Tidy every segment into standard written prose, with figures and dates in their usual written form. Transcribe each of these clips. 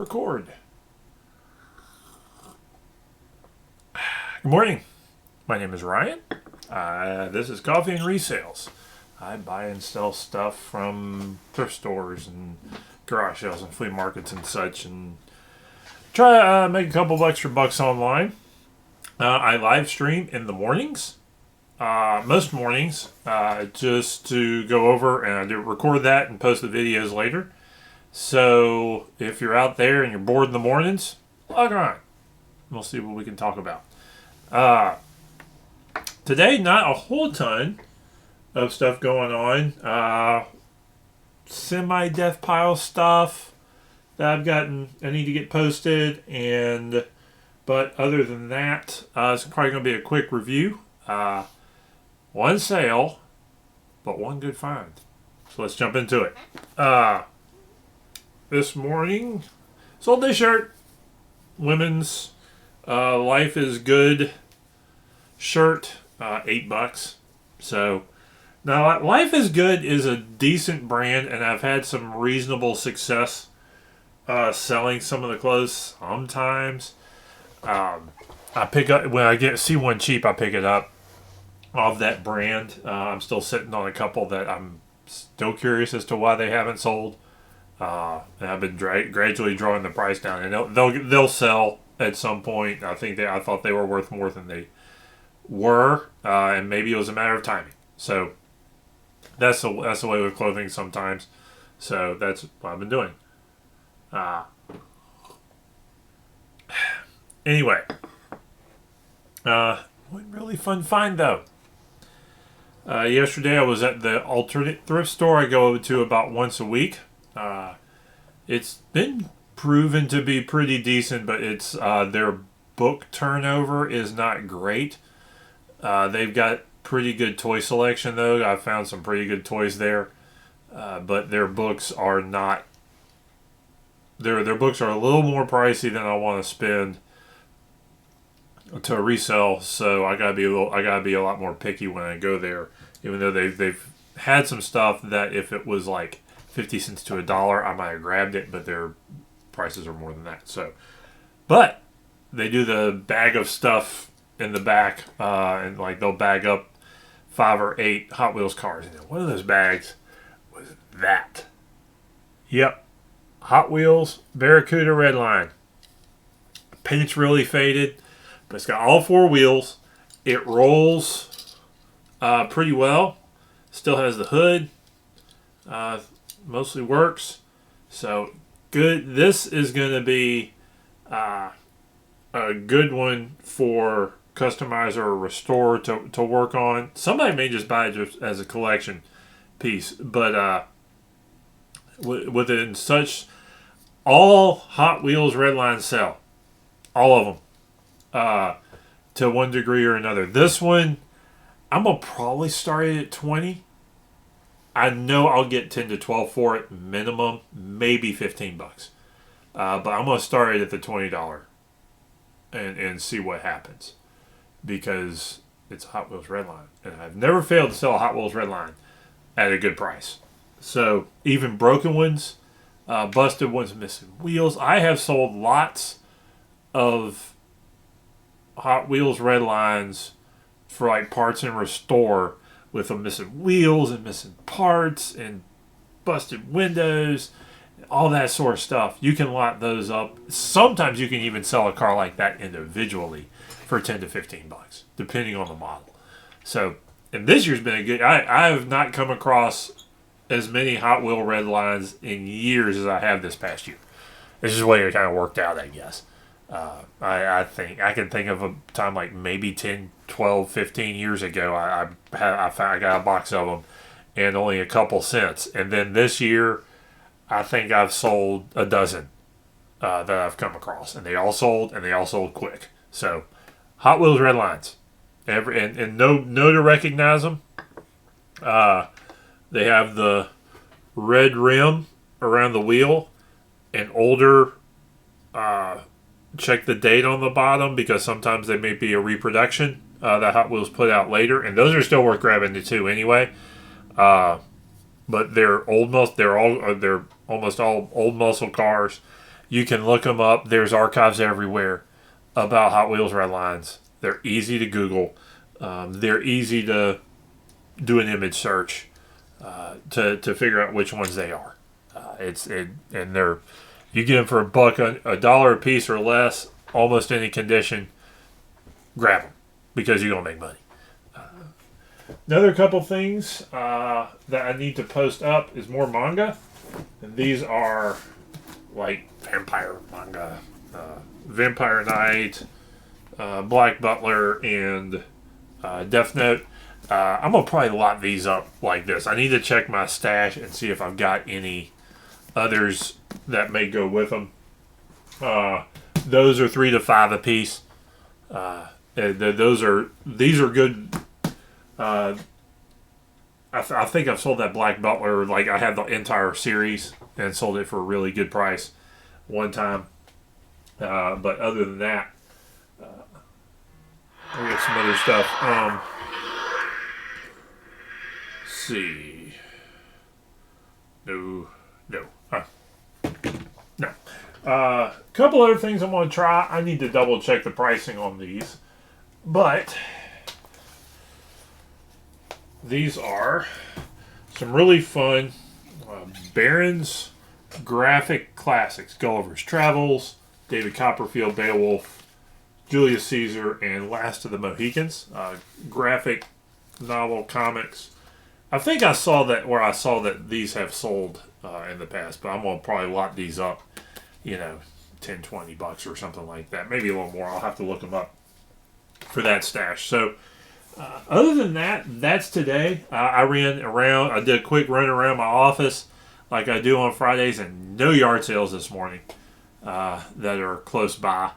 Record. Good morning. My name is Ryan. This is Coffee and Resales. I buy and sell stuff from thrift stores and garage sales and flea markets and such, and try to make a couple of extra bucks online. I live stream in the mornings, most mornings, just to go over and I do record that and post the videos later. So if you're out there and you're bored in the mornings, log on. We'll see what we can talk about. Today, not a whole ton of stuff going on. Semi-death pile stuff that I need to get posted, but other than that, it's probably going to be a quick review. One sale, but one good find. So let's jump into it. This morning, sold this shirt. Women's Life is Good shirt, $8. So now Life is Good is a decent brand, and I've had some reasonable success selling some of the clothes. Sometimes I pick up when I see one cheap, I pick it up of that brand. I'm still sitting on a couple that I'm still curious as to why they haven't sold. And I've been gradually drawing the price down, and they'll sell at some point. I thought they were worth more than they were, and maybe it was a matter of timing. So that's the way with clothing sometimes. So that's what I've been doing. Anyway, one really fun find though. Yesterday I was at the alternate thrift store I go to about once a week. It's been proven to be pretty decent, but it's their book turnover is not great. They've got pretty good toy selection though. I found some pretty good toys there, but their books are not. Their books are a little more pricey than I want to spend to resell. So I gotta be a lot more picky when I go there. Even though they've had some stuff that if it was like 50 cents to $1, I might have grabbed it, but their prices are more than that. So, but they do the bag of stuff in the back, and like they'll bag up 5 or 8 Hot Wheels cars. And one of those bags was that. Yep, Hot Wheels Barracuda Redline. Paint's really faded, but it's got all 4 wheels. It rolls pretty well. Still has the hood. Mostly works. So good. This is going to be a good one for customizer or restore to work on. Somebody may just buy it just as a collection piece, but with it in such, all Hot Wheels Redline sell, all of them, to one degree or another. This one, I'm gonna probably start it at 20. I know I'll get 10 to 12 for it minimum, maybe $15. But I'm going to start it at the $20 and see what happens, because it's a Hot Wheels Redline, and I've never failed to sell a Hot Wheels Redline at a good price. So even broken ones, busted ones, missing wheels. I have sold lots of Hot Wheels Redlines for like parts and restore, with them missing wheels and missing parts and busted windows, all that sort of stuff. You can lot those up. Sometimes you can even sell a car like that individually for 10 to $15, depending on the model. So, and this year's been a good. I have not come across as many Hot Wheel Redlines in years as I have this past year. This is the way it kind of worked out, I guess. I think I can think of a time like maybe 10, 12, 15 years ago. I got a box of them, and only a couple cents. And then this year, I think I've sold a dozen that I've come across, and they all sold quick. So, Hot Wheels Redlines, and know to recognize them. They have the red rim around the wheel, and older. Check the date on the bottom, because sometimes they may be a reproduction that Hot Wheels put out later, and those are still worth grabbing too anyway. But they're almost all old muscle cars, You can look them up. There's archives everywhere about Hot Wheels Redlines. They're easy to Google. They're easy to do an image search to figure out which ones they are. And they're you get them for $1 a piece or less, almost any condition. Grab them because you're gonna make money. Another couple things that I need to post up is more manga, and these are like vampire manga, Vampire Knight, Black Butler, and Death Note. I'm gonna probably lot these up like this. I need to check my stash and see if I've got any others that may go with them. Those are 3 to 5 a piece. These are good. I think I've sold that Black Butler, like I had the entire series and sold it for a really good price one time. But other than that, we got some other stuff. Let's see. No. Couple other things I'm going to try. I need to double check the pricing on these. But these are some really fun Barron's graphic classics. Gulliver's Travels, David Copperfield, Beowulf, Julius Caesar, and Last of the Mohicans. Graphic novel comics. I think I saw that these have sold in the past, but I'm going to probably lot these up, $10-20 or something like that. Maybe a little more. I'll have to look them up for that stash. So other than that, that's today. I ran around. I did a quick run around my office like I do on Fridays, and no yard sales this morning that are close by.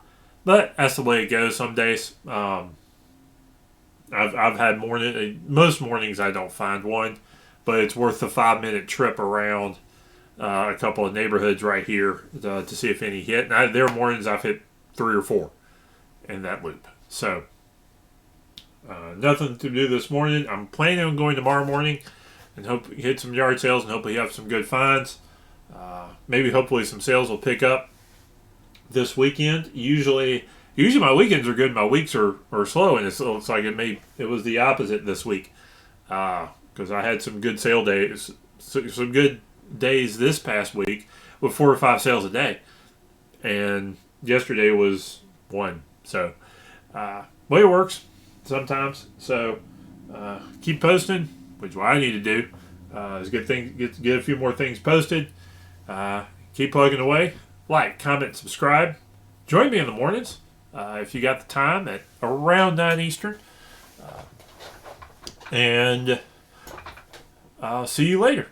But that's the way it goes some days. I've had most mornings I don't find one, but it's worth the 5-minute trip around a couple of neighborhoods right here to see if any hit. And there are mornings I've hit 3 or 4 in that loop. So nothing to do this morning. I'm planning on going tomorrow morning and hope hit some yard sales and hopefully have some good finds. Hopefully some sales will pick up this weekend. Usually my weekends are good. My weeks are slow, and it looks like it was the opposite this week because I had some good sale days, some good days this past week with 4 or 5 sales a day, and yesterday was 1. So, way it works sometimes. So, keep posting, which is what I need to do. Is get a few more things posted. Keep plugging away. Like, comment, subscribe. Join me in the mornings if you got the time at around 9 Eastern. And I'll see you later.